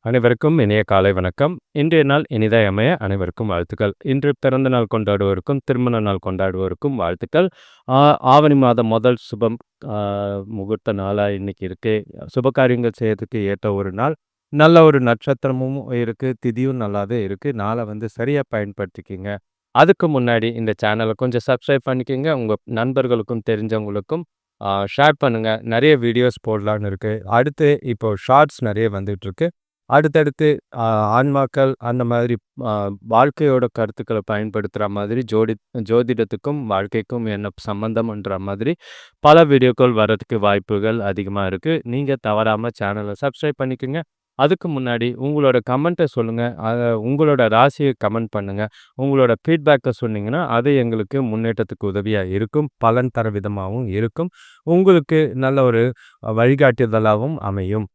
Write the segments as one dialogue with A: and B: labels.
A: அனைவருக்கும் இனிய காலை வணக்கம். இன்றைய நாள் இனிதாய் அமைய அனைவருக்கும் வாழ்த்துக்கள். இன்று பிறந்த நாள் கொண்டாடுவோருக்கும், திருமண நாள் கொண்டாடுவோருக்கும் வாழ்த்துக்கள். ஆ ஆவணி மாதம் முதல் சுபம் ஆ முகூர்த்த நாளா இன்னைக்கு இருக்கு. சுப காரியங்கள் செய்யறதுக்கு ஏற்ற ஒரு நாள். நல்ல ஒரு நட்சத்திரமும் இருக்கு. திதியும் நல்லாவே இருக்கு. நாள சரியா பயன்படுத்திக்கங்க. அதுக்கு முன்னாடி இந்த சேனல கொஞ்சம் சப்ஸ்கிரைப் பண்ணிக்கங்க. உங்க நண்பர்களுக்கும், தெரிஞ்சவங்களுக்கும் ஷேர் பண்ணுங்க. நெறைய வீடியோஸ் போடலான்னு இருக்கு. அடுத்து இப்போ ஷார்ட்ஸ் நெறைய வந்துட்டுருக்கு. அடுத்தடுத்து அ ஆன்மாக்கள் அந்த மாதிரி அ வாழ்க்கையோட கருத்துக்கள பயன்படுத்துற மாதிரி ஜோதிடத்துக்கும், வாழ்க்கைக்கும் என்ன சம்மந்தம்ன்ற மாதிரி பல வீடியோக்கள் வரதுக்கு வாய்ப்புகள் அதிகமா இருக்கு. நீங்க தவறாம சேனல சப்ஸ்கிரைப் பண்ணிக்கங்க. அதுக்கு முன்னாடி உங்களோட கமெண்ட்ட சொல்லுங்க. உங்களோட ராசிய கமெண்ட் பண்ணுங்க. உங்களோட ஃபீட்பேக்க சொன்னீங்கன்னா, அது எங்களுக்கு முன்னேற்றத்துக்கு உதவியா இருக்கும். பலன் தர விதமாவும் இருக்கும். உங்களுக்கு நல்ல ஒரு வழிகாட்டுதலாவும் அமையும்.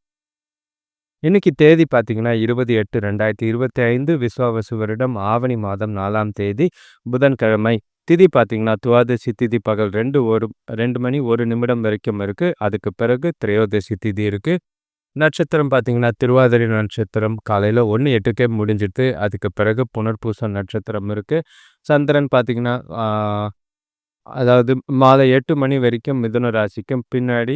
A: இன்னைக்கு தேதி பார்த்தீங்கன்னா 20/8/2025 விஸ்வாவசு வருடம் ஆவணி மாதம் 4ஆம் தேதி புதன்கிழமை. திதி பார்த்தீங்கன்னா துவாதசி திதி பகல் 2 மணி 1 நிமிடம் வரைக்கும் இருக்கு. அதுக்கு பிறகு திரையோதசி திதி இருக்கு. நட்சத்திரம் பார்த்தீங்கன்னா திருவாதிரை நட்சத்திரம் காலையில 1:08க்கே முடிஞ்சிடுது. அதுக்கு பிறகு புனர்பூசம் நட்சத்திரம் இருக்கு. சந்திரன் பார்த்தீங்கன்னா அதாவது மாலை 8 மணி வரைக்கும் மிதுன ராசிக்கும் பின்னாடி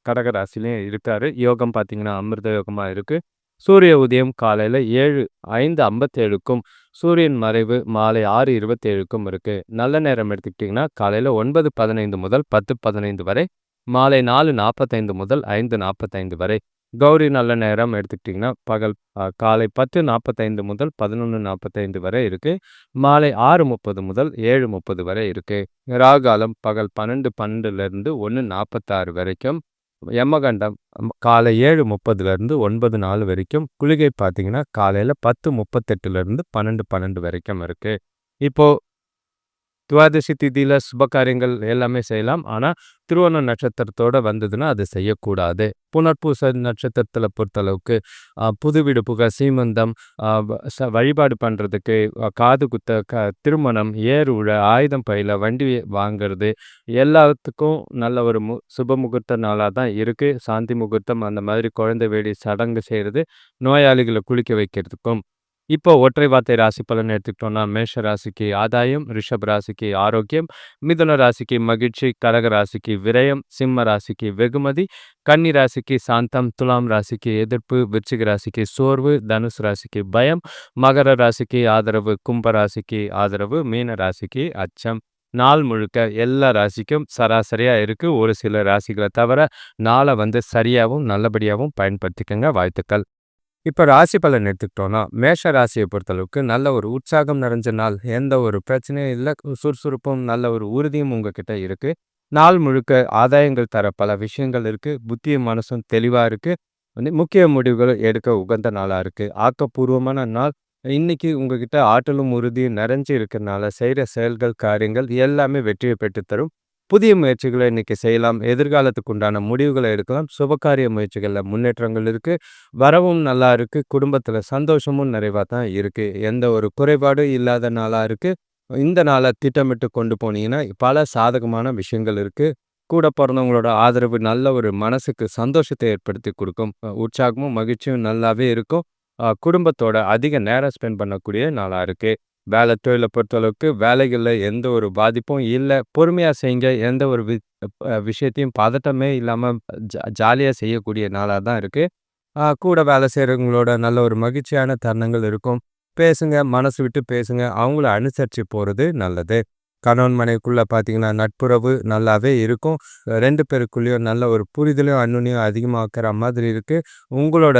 A: கடக ராசிலையும் இருக்காரு. யோகம் பார்த்தீங்கன்னா அமிர்த யோகமா இருக்கு. சூரிய உதயம் காலையில 5:57க்கும் சூரியன் மறைவு மாலை 6:27க்கும் இருக்கு. நல்ல நேரம் எடுத்துக்கிட்டிங்கன்னா காலையில 9:15 முதல் 10:15 வரை, மாலை 4:45 முதல் 5:45 வரை. கௌரி நல்ல நேரம் எடுத்துக்கிட்டிங்கன்னா காலை 10:45 முதல் 11:45 வரை இருக்கு. மாலை 6:30 முதல் 7:30 வரை இருக்கு. ராகாலம் பகல் 12:12லேருந்து 1:46 வரைக்கும். யமகண்டம் காலை 7:30லேருந்து 9:04 வரைக்கும். குளிகை பார்த்தீங்கன்னா காலையில 10:38லேருந்து 12:12 வரைக்கும் இருக்கு. இப்போ துவாதசி திதியில சுப காரியங்கள் எல்லாமே செய்யலாம். ஆனா, திருவோண நட்சத்திரத்தோட வந்ததுன்னா அது செய்யக்கூடாது. புனர்பூச நட்சத்திரத்தில பொறுத்தளவுக்கு புது வீடு புக, சீமந்தம், வழிபாடு பண்ணுறதுக்கு, காது குத்த, திருமணம், ஏர் உழ, ஆயுதம் பயில, வண்டி வாங்குறது எல்லாத்துக்கும் நல்ல ஒரு சுப முகூர்த்த நாளா தான் இருக்கு. சாந்தி முகூர்த்தம் அந்த மாதிரி குழந்தை வேடி சடங்கு செய்கிறது, நோயாளிகளை குளிக்க வைக்கிறதுக்கும். இப்போ ஒற்றை வார்த்தை ராசி பலன் எடுத்துக்கிட்டோம்னா, மேஷ ராசிக்கு ஆதாயம், ரிஷப ராசிக்கு ஆரோக்கியம், மிதுன ராசிக்கு மகிழ்ச்சி, கடக ராசிக்கு விரயம், சிம்ம ராசிக்கு வெகுமதி, கன்னி ராசிக்கு சாந்தம், துலாம் ராசிக்கு எதிர்ப்பு, விருச்சிக ராசிக்கு சோர்வு, தனுசு ராசிக்கு பயம், மகர ராசிக்கு ஆதரவு, கும்ப ராசிக்கு ஆதரவு, மீன ராசிக்கு அச்சம். நாள் முழுக்க எல்லா ராசிக்கும் சராசரியா இருக்கு. ஒரு சில ராசிகளை தவிர நாளை சரியாகவும் நல்லபடியாகவும் பயன்படுத்திக்கங்க. வாழ்த்துக்கள். இப்போ ராசி பலன் எடுத்துக்கிட்டோம்னா, மேஷ ராசியை பொறுத்தளவுக்கு நல்ல ஒரு உற்சாகம் நிறைஞ்ச நாள். எந்த ஒரு பிரச்சனையும் இல்லை. சுறுசுறுப்பும் நல்ல ஒரு உறுதியும் உங்ககிட்ட இருக்கு. நாள் முழுக்க ஆதாயங்கள் தர பல விஷயங்கள் இருக்கு. புத்தியும் மனசும் தெளிவா இருக்கு. முக்கிய முடிவுகள் எடுக்க உகந்த நாளா இருக்கு. ஆக்கப்பூர்வமான நாள். இன்னைக்கு உங்ககிட்ட ஆற்றலும் உறுதியும் நிறைஞ்சு இருக்கிறனால செய்கிற செயல்கள், காரியங்கள் எல்லாமே வெற்றியை பெற்றுத்தரும். புதிய முயற்சிகளை இன்னைக்கு செய்யலாம். எதிர்காலத்துக்கு உண்டான முடிவுகளை எடுக்கலாம். சுபகாரிய முயற்சிகளில் முன்னேற்றங்கள் இருக்கு. வரவும் நல்லா இருக்கு. குடும்பத்தில் சந்தோஷமும் நிறைவாக தான் இருக்கு. எந்த ஒரு குறைபாடும் இல்லாத நாளாக இருக்கு. இந்த நாளை திட்டமிட்டு கொண்டு போனீங்கன்னா பல சாதகமான விஷயங்கள் இருக்கு. கூட பிறந்தவங்களோட ஆதரவு நல்ல ஒரு மனசுக்கு சந்தோஷத்தை ஏற்படுத்தி கொடுக்கும். உற்சாகமும் மகிழ்ச்சியும் நல்லாவே இருக்கும். குடும்பத்தோட அதிக நேரம் ஸ்பெண்ட் பண்ணக்கூடிய நாளாக இருக்கு. வேலை தொழிலை பொறுத்தளவுக்கு வேலைகளில் எந்த ஒரு பாதிப்பும் இல்லை. பொறுமையாக செய்யுங்க. எந்த ஒரு விஷயத்தையும் பதட்டமே இல்லாமல் ஜாலியாக செய்யக்கூடிய நாளாக தான் இருக்குது. கூட வேலை செய்கிறவங்களோட நல்ல ஒரு மகிழ்ச்சியான தருணங்கள் இருக்கும். பேசுங்க, மனசு விட்டு பேசுங்க. அவங்கள அனுசரித்து போகிறது நல்லது. கணவன் மனைவிக்குள்ளே பார்த்தீங்கன்னா நட்புறவு நல்லாவே இருக்கும். 2 பேருக்குள்ளேயும் நல்ல ஒரு புரிதலையும் அன்னுனையும் அதிகமாக்குற மாதிரி இருக்குது. உங்களோட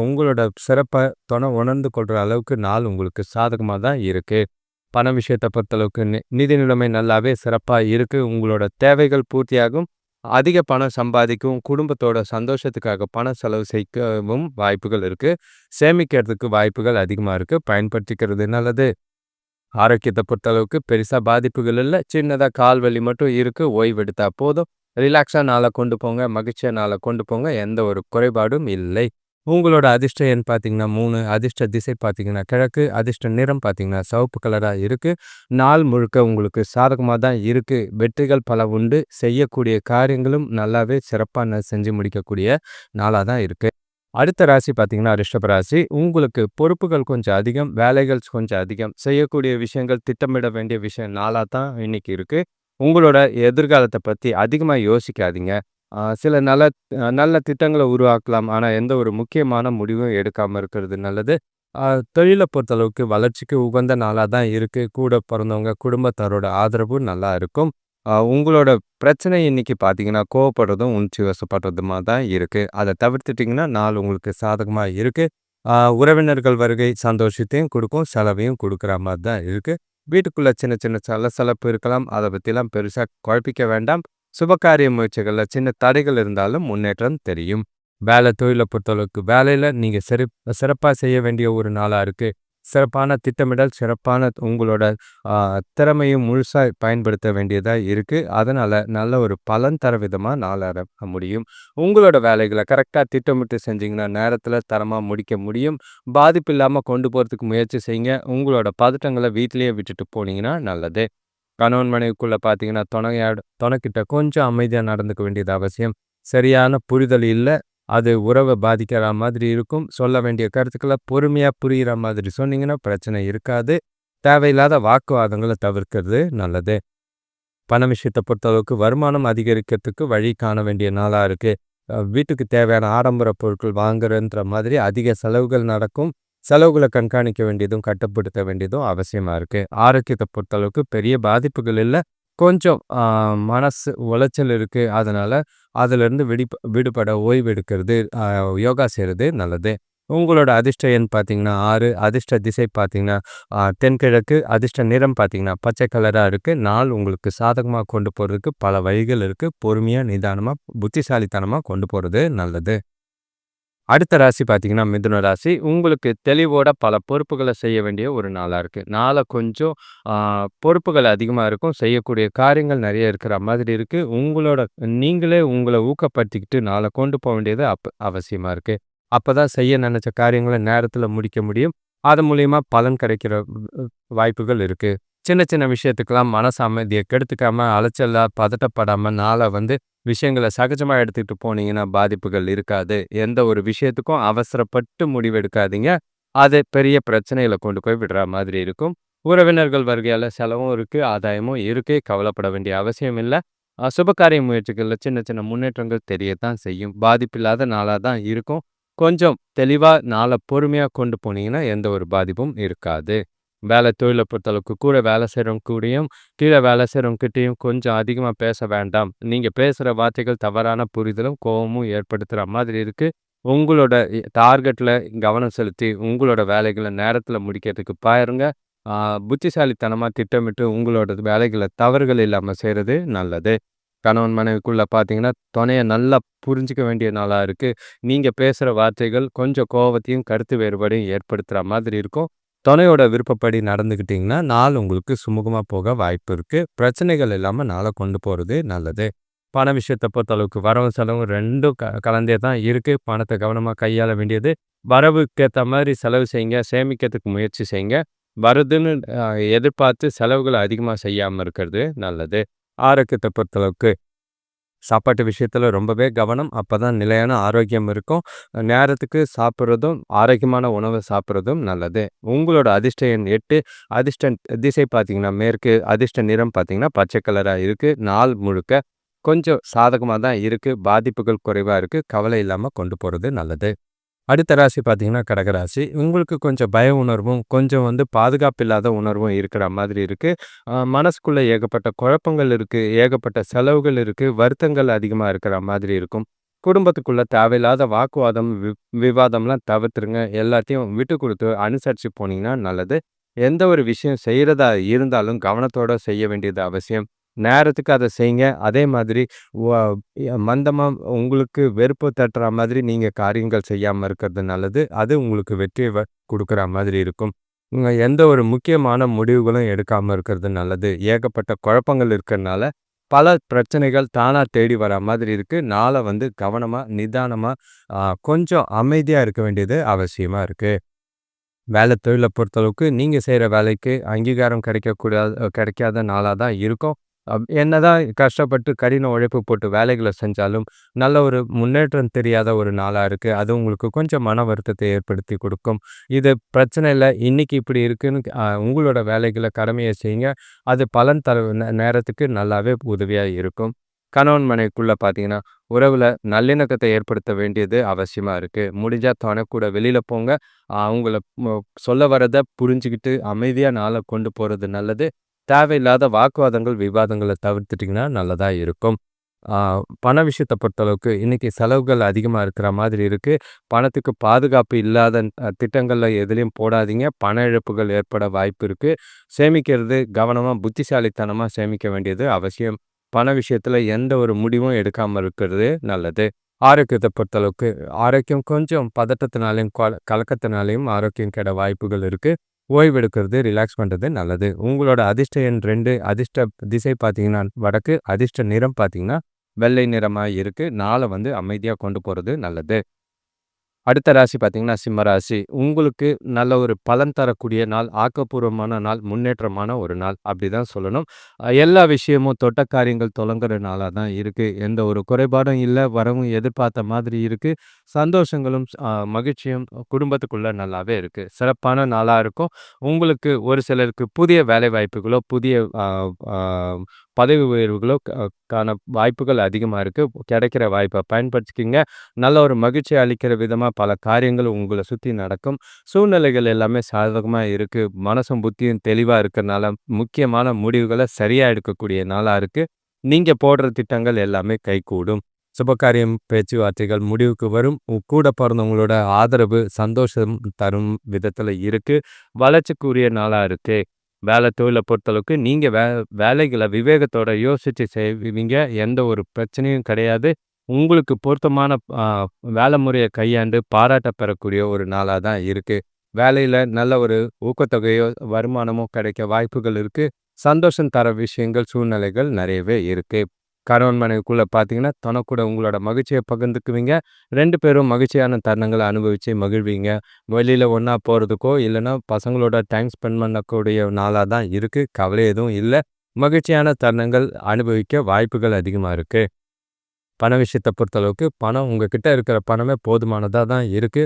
A: உங்களோட சிறப்பை துணை உணர்ந்து கொள்கிற அளவுக்கு நாள் உங்களுக்கு சாதகமாக தான் இருக்குது. பண விஷயத்தை பொறுத்தளவுக்கு நிதி நிலைமை நல்லாவே சிறப்பாக இருக்குது. உங்களோட தேவைகள் பூர்த்தியாகும். அதிக பணம் சம்பாதிக்கும். குடும்பத்தோட சந்தோஷத்துக்காக பண செலவு செய்யவும் வாய்ப்புகள் இருக்குது. சேமிக்கிறதுக்கு வாய்ப்புகள் அதிகமாக இருக்குது. பயன்படுத்திக்கிறது நல்லது. ஆரோக்கியத்தை பொறுத்தளவுக்கு பெருசாக பாதிப்புகள் இல்லை. சின்னதாக கால் வலி மட்டும் இருக்குது. ஓய்வு எடுத்தால் போதும். ரிலாக்ஸாக நாளை கொண்டு போங்க. மகிழ்ச்சியாக நாளை கொண்டு போங்க. எந்த ஒரு குறைபாடும் இல்லை. உங்களோட அதிர்ஷ்ட எண் பார்த்தீங்கன்னா 3, அதிர்ஷ்ட திசை பார்த்தீங்கன்னா கிழக்கு, அதிர்ஷ்ட நிறம் பார்த்தீங்கன்னா சிவப்பு கலராக இருக்குது. நாள் முழுக்க உங்களுக்கு சாதகமாக தான் இருக்குது. வெற்றிகள் பல உண்டு. செய்யக்கூடிய காரியங்களும் நல்லாவே சிறப்பாக செஞ்சு முடிக்கக்கூடிய நாளாக தான் இருக்குது. அடுத்த ராசி பார்த்தீங்கன்னா, ரிஷப ராசி. உங்களுக்கு பொறுப்புகள் கொஞ்சம் அதிகம், வேலைகள் கொஞ்சம் அதிகம். செய்யக்கூடிய விஷயங்கள், திட்டமிட வேண்டிய விஷயம் நாளா தான் இன்னைக்கு இருக்கு. உங்களோட எதிர்காலத்த பத்தி அதிகமா யோசிக்காதீங்க. சில நல்ல திட்டங்கள உருவாக்கலாம். ஆனா, எந்த ஒரு முக்கியமான முடிவும் எடுக்காம இருக்கிறது நல்லது. அ தொழில பொறுத்தளவுக்கு வளர்ச்சிக்கு உகந்த நாளா தான் இருக்கு. கூட பொறந்தவங்க, குடும்பத்தாரோட ஆதரவும் நல்லா இருக்கும். உங்களோட பிரச்சனை இன்னைக்கு பார்த்தீங்கன்னா, கோவப்படுறதும், உணர்ச்சி வசப்படுறதுமா தான் இருக்கு. அத தவிர்த்துட்டீங்கன்னா, நாள் உங்களுக்கு சாதகமா இருக்கு. உறவினர்கள் வருகை சந்தோஷத்தையும் குடுக்கும், செலவையும் குடுக்குற மாரி தான் இருக்கு. வீட்டுக்குள்ள சின்ன சின்ன சலசலப்பு இருக்கலாம். அத பத்திலாம் பெருசா குழப்பிக்க வேண்டாம். சுபகாரிய முயற்சிகள்ல சின்ன தடைகள் இருந்தாலும் முன்னேற்றம் தெரியும். தொழில பொறுத்தளவுக்கு வேலையில நீங்க சிறப்பா செய்ய வேண்டிய ஒரு நாளா இருக்கு. சிறப்பான திட்டமிடல், சிறப்பான உங்களோட ஆ திறமையும் முழுசா பயன்படுத்த வேண்டியதா இருக்கு. அதனால நல்ல ஒரு பலன் தர விதமா நாள் ஆரம்பிக்க முடியும். உங்களோட வேலைகள கரெக்ட்டா திட்டமிட்டு செஞ்சீங்கன்னா, நேரத்தில தரமா முடிக்க முடியும். பாதிப்பு இல்லாம கொண்டு போறதுக்கு முயற்சி செய்யுங்க. உங்களோட பதட்டங்கள வீட்டிலேயே விட்டுட்டு போனீங்கன்னா நல்லது. கணவன் மனைவிக்குள்ள பார்த்தீங்கன்னா, தொணைக்கிட்ட கொஞ்சம் அமைதியா நடந்துக்க வேண்டியது அவசியம். சரியான புரிதல் இல்ல. அது உறவ பாதிக்கிற மாதிரி இருக்கும். சொல்ல வேண்டிய கருத்துக்கள பொறுமையா புரியிற மாதிரி சொன்னீங்கன்னா, பிரச்சனை இருக்காது. தேவையில்லாத வாக்குவாதங்கள தவிர்க்கிறது நல்லது. பண விஷயத்த பொறுத்தளவுக்கு வருமானம் அதிகரிக்கிறதுக்கு வழி காண வேண்டிய நாளா இருக்கு. வீட்டுக்கு தேவையான ஆடம்பர பொருட்கள் வாங்குறன்ற மாதிரி அதிக செலவுகள் நடக்கும். செலவுகள கண்காணிக்க வேண்டியதும், கட்டுப்படுத்த வேண்டியதும் அவசியமா இருக்கு. ஆரோக்கியத்த பொறுத்தளவுக்கு பெரிய பாதிப்புகள் இல்ல. கொஞ்சம் மனசு உளைச்சல் இருக்கு. அதனால அதிலிருந்து விடுபட ஓய்வு எடுக்கிறது, யோகா செய்றது நல்லது. உங்களோட அதிர்ஷ்ட எண் பார்த்தீங்கன்னா 6, அதிர்ஷ்ட திசை பார்த்தீங்கன்னா தென்கிழக்கு, அதிர்ஷ்ட நிறம் பார்த்தீங்கன்னா பச்சை கலரா இருக்கு. நாள் உங்களுக்கு சாதகமா கொண்டு போறதுக்கு பல வழிகள் இருக்கு. பொறுமையா, நிதானமா, புத்திசாலித்தனமா கொண்டு போறது நல்லது. அடுத்த ராசி பார்த்தீங்கன்னா, மிதுன ராசி. உங்களுக்கு தெளிவோட பல பொறுப்புகள செய்ய வேண்டிய ஒரு நாளா இருக்கு. நாள கொஞ்சம் ஆ பொறுப்புகள் அதிகமா இருக்கும். செய்யக்கூடிய காரியங்கள் நெறைய இருக்கிற மாதிரி இருக்கு. நீங்களே உங்கள ஊக்கப்படுத்திக்கிட்டு நாள கொண்டு போ வேண்டியது அவசியமா இருக்கு. அப்பதான் செய்ய நெனச்ச காரியங்கள நேரத்தில முடிக்க முடியும். அது மூலியமா பலன் கிடைக்கிற வாய்ப்புகள் இருக்கு. சின்ன சின்ன விஷயத்துக்கெல்லாம் மனசு அமைதிய கெடுத்துக்காம, அலைச்சலா பதட்டப்படாம விஷயங்கள சகஜமா எடுத்துட்டு போனீங்கன்னா பாதிப்புகள் இருக்காது. எந்த ஒரு விஷயத்துக்கும் அவசரப்பட்டு முடிவெடுக்காதீங்க. அது பெரிய பிரச்சனையில கொண்டு போய் விடுற மாதிரி இருக்கும். உறவினர்கள் வருகையால செலவும் இருக்கு, ஆதாயமும் இருக்கு. கவலைப்பட வேண்டிய அவசியம் இல்ல. சுபகாரிய முயற்சிகள்ல சின்ன சின்ன முன்னேற்றங்கள் தெரியத்தான் செய்யும். பாதிப்பில்லாத நாளா தான் இருக்கும். கொஞ்சம் தெளிவா நாள பொறுமையா கொண்டு போனீங்கன்னா, எந்த ஒரு பாதிப்பும் இருக்காது. தொழில பொறுத்தளவுக்கு கூட வேலை செய்றவங்க கூடயும் கீழ வேலை செய்றவங்ககிட்டயும் கொஞ்சம் அதிகமா பேச வேண்டாம். நீங்க பேசுற வார்த்தைகள் தவறான புரிதலும், கோவமும் ஏற்படுத்துற மாதிரி இருக்கு. உங்களோட டார்கெட்ல கவனம் செலுத்தி, உங்களோட வேலைகள நேரத்தில முடிக்கிறதுக்கு பாருங்க. ஆ புத்திசாலித்தனமா திட்டமிட்டு உங்களோட வேலைகள தவறுகள் இல்லாம செய்றது நல்லது. கணவன் மனைவிக்குள்ள பார்த்தீங்கன்னா, தொணைய நல்லா புரிஞ்சுக்க வேண்டிய நாளா இருக்கு. நீங்க பேசுற வார்த்தைகள் கொஞ்சம் கோவத்தையும், கருத்து வேறுபாடையும் ஏற்படுத்துற மாதிரி இருக்கும். துணையோட விருப்பப்படி நடந்துக்கிட்டீங்கன்னா, நாள் உங்களுக்கு சுமூகமா போக வாய்ப்பு இருக்கு. பிரச்சனைகள் இல்லாம நாள கொண்டு போறது நல்லது. பண விஷயத்த பொறுத்தளவுக்கு வரவும் செலவும் 2ம் கலந்தே தான் இருக்கு. பணத்த கவனமா கையாள வேண்டியது. வரவுக்கு ஏத்த மாரி செலவு செய்யுங்க. சேமிக்கிறதுக்கு முயற்சி செய்யுங்க. வருதுன்னு அ எதிர்பார்த்து செலவுகள அதிகமா செய்யாம இருக்கிறது நல்லது. ஆரோக்கியத்த பொறுத்தளவுக்கு சாப்பாட்டு விஷயத்துல ரொம்பவே கவனம். அப்பதான் நிலையான ஆரோக்கியம் இருக்கும். நேரத்துக்கு சாப்பிடுறதும், ஆரோக்கியமான உணவு சாப்பிடுறதும் நல்லது. உங்களோட அதிர்ஷ்ட எண் 8, அதிர்ஷ்ட திசை பார்த்தீங்கன்னா மேற்கு, அதிர்ஷ்ட நிறம் பார்த்தீங்கன்னா பச்சை கலரா இருக்கு. நாள் முழுக்க கொஞ்சம் சாதகமா தான் இருக்கு. பாதிப்புகள் குறைவா இருக்கு. கவலை இல்லாம கொண்டு போறது நல்லது. அடுத்த ராசி பார்த்தீங்கன்னா கடகராசி. உங்களுக்கு கொஞ்சம் பய உணர்வும், கொஞ்சம் பாதுகாப்பு இல்லாத உணர்வும் இருக்கிற மாதிரி இருக்கு. மனசுக்குள்ள ஏகப்பட்ட குழப்பங்கள் இருக்கு. ஏகப்பட்ட செலவுகள் இருக்கு. வருத்தங்கள் அதிகமா இருக்கிற மாதிரி இருக்கும். குடும்பத்துக்குள்ள தேவையில்லாத வாக்குவாதம், விவாதம்லாம் தவிர்த்துருங்க. எல்லாத்தையும் விட்டு குடுத்து அனுசரிச்சு போனீங்கன்னா நல்லது. எந்த ஒரு விஷயம் செய்றதா இருந்தாலும் கவனத்தோட செய்ய வேண்டியது அவசியம். நேரத்துக்கு அத செய்யுங்க. அதே மாதிரி வ மந்தமா உங்களுக்கு வெறுப்பு தட்டுற மாதிரி நீங்க காரியங்கள் செய்யாம இருக்கிறது நல்லது. அது உங்களுக்கு வெற்றிய குடுக்குற மாதிரி இருக்கும். எந்த ஒரு முக்கியமான முடிவுகளும் எடுக்காம இருக்கிறது நல்லது. ஏகப்பட்ட குழப்பங்கள் இருக்கிறனால, பல பிரச்சனைகள் தானா தேடி வர மாதிரி இருக்கு. நாள கவனமா, நிதானமா, கொஞ்சம் அமைதியா இருக்க வேண்டியது அவசியமா இருக்கு. தொழில பொறுத்தளவுக்கு நீங்க செய்ற வேலைக்கு அங்கீகாரம் கிடைக்காத நாளா தான் இருக்கும். என்னதான் கஷ்டப்பட்டு கடின உழைப்பு போட்டு வேலைகள செஞ்சாலும், நல்ல ஒரு முன்னேற்றம் தெரியாத ஒரு நாளா இருக்கு. அது உங்களுக்கு கொஞ்சம் மன வருத்தத்தை ஏற்படுத்தி குடுக்கும். இது பிரச்சனை இல்ல. இன்னைக்கு இப்படி இருக்குன்னு உங்களோட வேலைகள கடமைய செய்யுங்க. அது பலன் தர நேரத்துக்கு நல்லாவே உதவியா இருக்கும். கணவன் மனைவிக்குள்ள பார்த்தீங்கன்னா, உறவுல நல்லிணக்கத்தை ஏற்படுத்த வேண்டியது அவசியமா இருக்கு. முடிஞ்சா தொணை கூட வெளியில போங்க. அவங்கள சொல்ல வர்றத புரிஞ்சுகிட்டு அமைதியா நாள கொண்டு போறது நல்லது. தேவையில்லாத வாக்குவாதங்கள், விவாதங்கள தவிர்த்துட்டீங்கன்னா நல்லதா இருக்கும். ஆ பண விஷயத்த பொறுத்தளவுக்கு இன்னைக்கு செலவுகள் அதிகமா இருக்கிற மாதிரி இருக்கு. பணத்துக்கு பாதுகாப்பு இல்லாத திட்டங்கள்ல எதுலயும் போடாதீங்க. பண இழப்புகள் ஏற்பட வாய்ப்பு இருக்கு. சேமிக்கிறது கவனமா, புத்திசாலித்தனமா சேமிக்க வேண்டியது அவசியம். பண விஷயத்துல எந்த ஒரு முடிவும் எடுக்காம இருக்கிறது நல்லது. ஆரோக்கியத்த பொறுத்தளவுக்கு, ஆரோக்கியம் கொஞ்சம் பதட்டத்தினாலயும், கலக்கத்தினாலயும் ஆரோக்கியம் கெட வாய்ப்புகள் இருக்கு. ஓய்வு எடுக்கிறது, ரிலாக்ஸ் பண்றது நல்லது. உங்களோட அதிர்ஷ்ட எண் 2, அதிர்ஷ்ட திசை பார்த்தீங்கன்னா வடக்கு, அதிர்ஷ்ட நிறம் பார்த்தீங்கன்னா வெள்ளை நிறமா இருக்கு. நாள வந்து அமைதியா கொண்டு போறது நல்லது. அடுத்த ராசி பார்த்தீங்கன்னா, சிம்ம ராசி. உங்களுக்கு நல்ல ஒரு பலன் தரக்கூடிய நாள், ஆக்கப்பூர்வமான நாள், முன்னேற்றமான ஒரு நாள் அப்படிதான் சொல்லணும். எல்லா விஷயமும் தொட்ட காரியங்கள் தொடங்குற நாளா தான் இருக்கு. எந்த ஒரு குறைபாடும் இல்ல. வரவும் எதிர்பார்த்த மாதிரி இருக்கு. சந்தோஷங்களும், மகிழ்ச்சியும் குடும்பத்துக்குள்ள நல்லாவே இருக்கு. சிறப்பான நாளா இருக்கும். உங்களுக்கு ஒரு சிலருக்கு புதிய வேலைவாய்ப்புகளோ, புதிய அ அ பதவி உயர்வுகளோ கான வாய்ப்புகள் அதிகமா இருக்கு. கிடைக்கிற வாய்ப்ப பயன்படுத்திக்கங்க. நல்ல ஒரு மகிழ்ச்சி அளிக்கிற விதமா பல காரியங்கள் உங்கள சுத்தி நடக்கும். சூழ்நிலைகள் எல்லாமே சாதகமா இருக்கு. மனசும் புத்தியும் தெளிவா இருக்கறனால, முக்கியமான முடிவுகள சரியா எடுக்கக்கூடிய நாளா இருக்கு. நீங்க போடுற திட்டங்கள் எல்லாமே கைகூடும். சுபகாரியம் பேச்சுவார்த்தைகள் முடிவுக்கு வரும். கூட பொறந்தவங்களோட ஆதரவு, சந்தோஷம் தரும் விதத்துல இருக்கு. வளர்ச்சிக்குரிய நாளா இருக்கு. வேலை தொழில பொறுத்தளவுக்கு நீங்க வேலைகள விவேகத்தோட யோசிச்சு செய்வீங்க. எந்த ஒரு பிரச்சனையும் கிடையாது. உங்களுக்கு பொருத்தமான அ வேலை முறைய கையாண்டு பாராட்ட பெறக்கூடிய ஒரு நாளா தான் இருக்கு. வேலையில நல்ல ஒரு ஊக்கத்தொகையோ, வருமானமோ கிடைக்க வாய்ப்புகள் இருக்கு. சந்தோஷம் தர விஷயங்கள், சூழ்நிலைகள் நெறையவே இருக்கு. கணவன் மனைவிக்குள்ள பார்த்தீங்கன்னா, தனக்கூட உங்களோட மகிழ்ச்சிய பகிர்ந்துக்குவீங்க. 2 பேரும் மகிழ்ச்சியான தருணங்கள அனுபவிச்சு மகிழ்வீங்க. வெளியில ஒண்ணா போறதுக்கோ, இல்லன்னா பசங்களோட டைம் ஸ்பெண்ட் பண்ணக்கூடிய நாளா தான் இருக்கு. கவலை எதுவும் இல்ல. மகிழ்ச்சியான தருணங்கள் அனுபவிக்க வாய்ப்புகள் அதிகமா இருக்கு. பண விஷயத்த பொறுத்தளவுக்கு, பணம் உங்ககிட்ட இருக்கிற பணமே போதுமானதா தான் இருக்கு.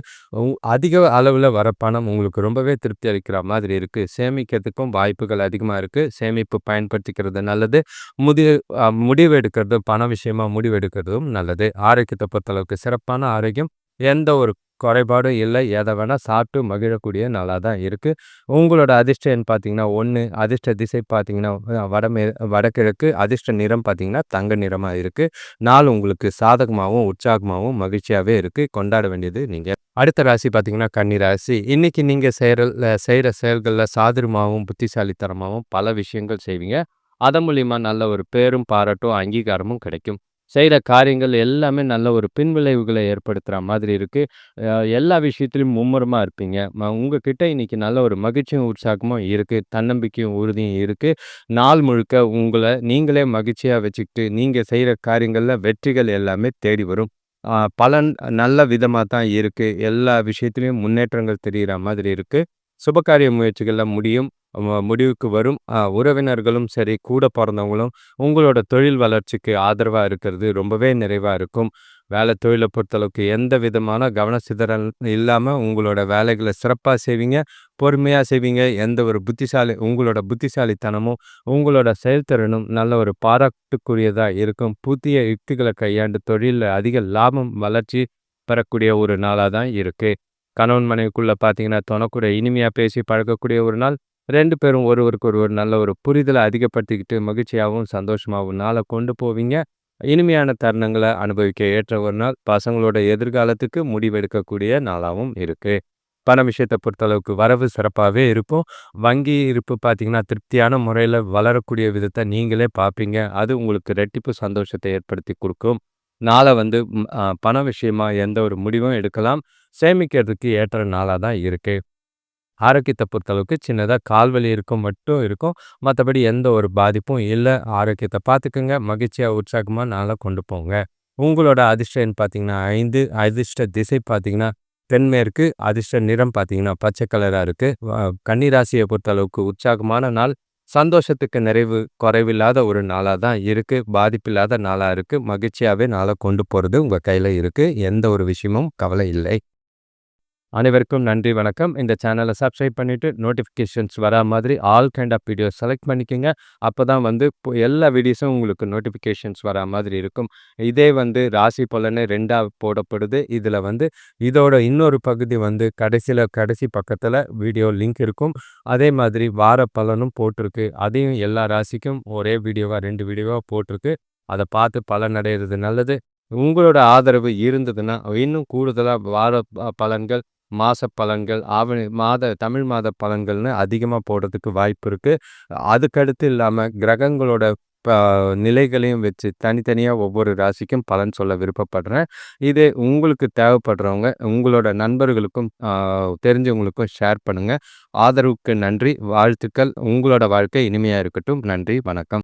A: அதிக அளவுல வர பணம் உங்களுக்கு ரொம்பவே திருப்தி அளிக்கிற மாதிரி இருக்கு. சேமிக்கிறதுக்கும் வாய்ப்புகள் அதிகமா இருக்கு. சேமிப்பு பயன்படுத்திக்கிறது நல்லது. முதி முடிவு எடுக்கிறது, பண விஷயமா முடிவு எடுக்கிறதும் நல்லது. ஆரோக்கியத்த பொறுத்தளவுக்கு சிறப்பான ஆரோக்கியம். எந்த ஒரு குறைபாடும் இல்ல. எத வேணா சாப்பிட்டு மகிழக்கூடிய நாளா தான் இருக்கு. உங்களோட அதிர்ஷ்ட எண் பார்த்தீங்கன்னா 1, அதிர்ஷ்ட திசை பார்த்தீங்கன்னா வடகிழக்கு, அதிர்ஷ்ட நிறம் பார்த்தீங்கன்னா தங்க நிறமா இருக்கு. நாள் உங்களுக்கு சாதகமாவும், உற்சாகமாவும், மகிழ்ச்சியாவே இருக்கு. கொண்டாட வேண்டியது நீங்க. அடுத்த ராசி பார்த்தீங்கன்னா, கன்னி ராசி. இன்னைக்கு நீங்க செய்ற செயல்கள்ல சாதுரியமாவும், புத்திசாலித்தனமாவும் பல விஷயங்கள் செய்வீங்க. அதன் மூலியமா நல்ல ஒரு பேரும், பாராட்டும், அங்கீகாரமும் கிடைக்கும். செய்ற காரியங்கள் எல்லாமே நல்ல ஒரு பின்விளைவுகள ஏற்படுத்துற மாதிரி இருக்கு. எல்லா விஷயத்திலும் மும்முரமா இருப்பீங்க. உங்ககிட்ட இன்னைக்கு நல்ல ஒரு மகிழ்ச்சியும், உற்சாகமும் இருக்கு. தன்னம்பிக்கையும், உறுதியும் இருக்கு. நாள் முழுக்க உங்கள நீங்களே மகிழ்ச்சியா வச்சுக்கிட்டு, நீங்க செய்ற காரியங்கள்ல வெற்றிகள் எல்லாமே தேடி வரும். பலன் நல்ல விதமா தான் இருக்கு. எல்லா விஷயத்திலயும் முன்னேற்றங்கள் தெரியிற மாதிரி இருக்கு. சுபகாரிய முயற்சிகள்ல முடிவுக்கு வரும். உறவினர்களும் சரி, கூட பொறந்தவங்களும் உங்களோட தொழில் வளர்ச்சிக்கு ஆதரவா இருக்கிறது ரொம்பவே நிறைவா இருக்கும். வேலை தொழில பொறுத்தளவுக்கு எந்த விதமான கவன சிதறல் இல்லாம உங்களோட வேலைகள சிறப்பா செய்வீங்க. பொறுமையா செய்வீங்க. எந்த ஒரு உங்களோட புத்திசாலித்தனமும், உங்களோட செயல்திறனும் நல்ல ஒரு பாராட்டுக்குரியதா இருக்கும். புதிய யுக்திகள கையாண்டு தொழில்ல அதிக லாபம், வளர்ச்சி பெறக்கூடிய ஒரு நாளா தான் இருக்கு. கணவன் மனைவிக்குள்ள பார்த்தீங்கன்னா, தொணக்கூட இனிமையா பேசி பழகக்கூடிய ஒரு நாள். 2 பேரும் ஒருவருக்கு ஒருவர் நல்ல ஒரு புரிதல அதிகப்படுத்திக்கிட்டு மகிழ்ச்சியாவும், சந்தோஷமாவும் நாள கொண்டு போவீங்க. இனிமையான தருணங்கள அனுபவிக்க ஏற்ற ஒரு நாள். பசங்களோட எதிர்காலத்துக்கு முடிவெடுக்கக்கூடிய நாளாவும் இருக்கு. பண விஷயத்த பொறுத்தளவுக்கு வரவு சிறப்பாவே இருக்கும். வங்கி இருப்பு பார்த்தீங்கன்னா, திருப்தியான முறையில வளரக்கூடிய விதத்த நீங்களே பார்ப்பீங்க. அது உங்களுக்கு ரெட்டிப்பு சந்தோஷத்த ஏற்படுத்தி குடுக்கும். நாள வந்து பண விஷயமா எந்த ஒரு முடிவும் எடுக்கலாம். சேமிக்கிறதுக்கு ஏற்ற நாளா தான் இருக்கு. ஆரோக்கியத்த பொறுத்தளவுக்கு சின்னதா கால்வலி இருக்கும் மட்டும் இருக்கும். மத்தபடி எந்த ஒரு பாதிப்பும் இல்ல. ஆரோக்கியத்த பார்த்துக்கங்க. மகிழ்ச்சியா, உற்சாகமா நாள கொண்டு போங்க. உங்களோட அதிர்ஷ்ட எண் பார்த்தீங்கன்னா 5, அதிர்ஷ்ட திசை பார்த்தீங்கன்னா தென்மேற்கு, அதிர்ஷ்ட நிறம் பார்த்தீங்கன்னா பச்சை கலரா இருக்கு. கன்னி ராசிய பொறுத்தளவுக்கு உற்சாகமான நாள். சந்தோஷத்துக்கு நிறைவு குறைவில்லாத ஒரு நாளா தான் இருக்கு. பாதிப்பில்லாத நாளா இருக்கு. மகிழ்ச்சியாவே நாள கொண்டு போறது உங்க கையில இருக்கு. எந்த ஒரு விஷயமும் கவலை இல்லை. அனைவருக்கும் நன்றி, வணக்கம். இந்த சேனலை சப்ஸ்கிரைப் பண்ணிட்டு நோட்டிஃபிகேஷன்ஸ் வரா மாதிரி all kind of videos select பண்ணிக்கங்க. அப்பதான் வந்து எல்லா வீடியோஸும் உங்களுக்கு நோட்டிஃபிகேஷன்ஸ் வரா மாதிரி இருக்கும். இதே வந்து ராசி பலன்னு 2ஆ போடப்படுது. இதில் வந்து இதோட இன்னொரு பகுதி வந்து கடைசி பக்கத்தில் வீடியோ லிங்க் இருக்கும். அதே மாதிரி வார பலனும் போட்டிருக்கு. அதையும் எல்லா ராசிக்கும் ஒரே வீடியோவாக 2 வீடியோவாக போட்டிருக்கு. அதை பார்த்து பலனடைகிறது நல்லது. உங்களோட ஆதரவு இருந்ததுன்னா இன்னும் கூடுதலாக வார பலன்கள், மாச பலன்கள், தமிழ் மாத பலன்கள்னு அதிகமாக போடுறதுக்கு வாய்ப்பு இருக்கு. அதுக்கடுத்து இல்லாமல் கிரகங்களோட ப நிலைகளையும் வச்சு தனித்தனியாக ஒவ்வொரு ராசிக்கும் பலன் சொல்ல விருப்பப்படுறேன். இது உங்களுக்கு தேவைப்படுறவங்க உங்களோட நண்பர்களுக்கும் தெரிஞ்சவங்களுக்கும் ஷேர் பண்ணுங்க. ஆதரவுக்கு நன்றி, வாழ்த்துக்கள். உங்களோட வாழ்க்கை இனிமையாக இருக்கட்டும். நன்றி, வணக்கம்.